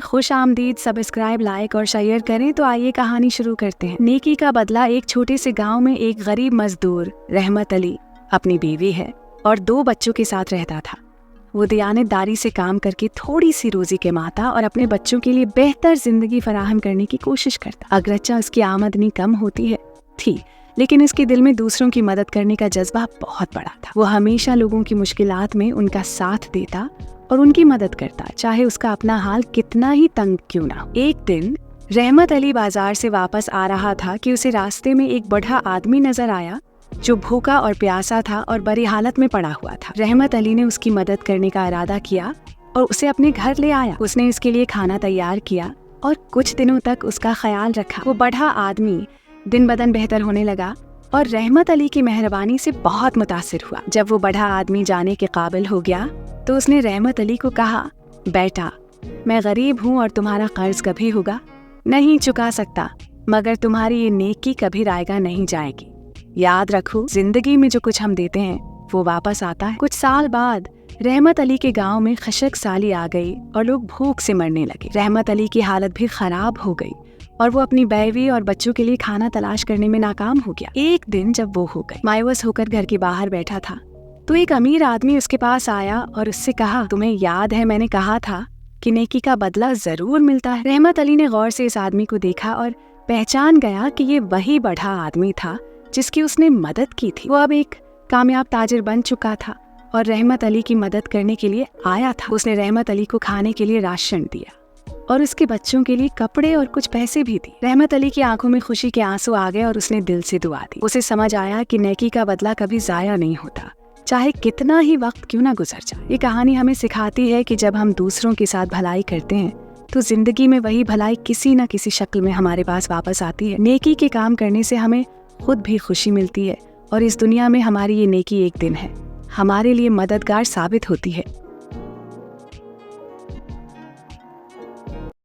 खुश आमदीद। Subscribe, like और शेयर करें। तो आइए कहानी शुरू करते हैं। नेकी का बदला। एक छोटे से गांव में एक गरीब मजदूर रहमत अली अपनी बीवी है और 2 बच्चों के साथ रहता था। वो दयानतदारी से काम करके थोड़ी सी रोजी कमाता और अपने बच्चों के लिए बेहतर जिंदगी फराहम करने की कोशिश करता। अगरचे उसकी आमदनी कम होती थी, लेकिन इसके दिल में दूसरों की मदद करने का जज्बा बहुत बड़ा था। वो हमेशा लोगों की मुश्किलात में उनका साथ देता और उनकी मदद करता, चाहे उसका अपना हाल कितना ही तंग क्यों ना हो। एक दिन रहमत अली बाजार से वापस आ रहा था कि उसे रास्ते में एक बूढ़ा आदमी नजर आया जो भूखा और प्यासा था और बुरी हालत में पड़ा हुआ था। रहमत अली ने उसकी मदद करने का इरादा किया और उसे अपने घर ले आया। उसने इसके लिए खाना तैयार किया और कुछ दिनों तक उसका ख्याल रखा। वो बूढ़ा आदमी दिन ब दिन बेहतर होने लगा और रहमत अली की मेहरबानी से बहुत मुतासिर हुआ। जब वो बूढ़ा आदमी जाने के काबिल हो गया तो उसने रहमत अली को कहा, बेटा, मैं गरीब हूँ और तुम्हारा कर्ज कभी होगा नहीं चुका सकता, मगर तुम्हारी ये नेकी कभी रायगा नहीं जाएगी। याद रखो, जिंदगी में जो कुछ हम देते हैं वो वापस आता है। कुछ साल बाद रहमत अली के गांव में खशक साली आ गई और लोग भूख से मरने लगे। रहमत अली की हालत भी खराब हो गई और वो अपनी बीवी और बच्चों के लिए खाना तलाश करने में नाकाम हो गया। एक दिन जब वो हो गई, मायूस होकर घर के बाहर बैठा था तो एक अमीर आदमी उसके पास आया और उससे कहा, तुम्हें याद है मैंने कहा था कि नेकी का बदला जरूर मिलता है। रहमत अली ने गौर से इस आदमी को देखा और पहचान गया कि ये वही बूढ़ा आदमी था जिसकी उसने मदद की थी। वो अब एक कामयाब ताजिर बन चुका था और रहमत अली की मदद करने के लिए आया था। उसने रहमत अली को खाने के लिए राशन दिया और उसके बच्चों के लिए कपड़े और कुछ पैसे भी दिए। रहमत अली की आंखों में खुशी के आंसू आ गए और उसने दिल से दुआ दी। उसे समझ आया कि नेकी का बदला कभी जाया नहीं होता, चाहे कितना ही वक्त क्यों ना गुजर जाए। ये कहानी हमें सिखाती है कि जब हम दूसरों के साथ भलाई करते हैं तो जिंदगी में वही भलाई किसी न किसी शक्ल में हमारे पास वापस आती है। नेकी के काम करने से हमें खुद भी खुशी मिलती है और इस दुनिया में हमारी ये नेकी एक दिन है हमारे लिए मददगार साबित होती है।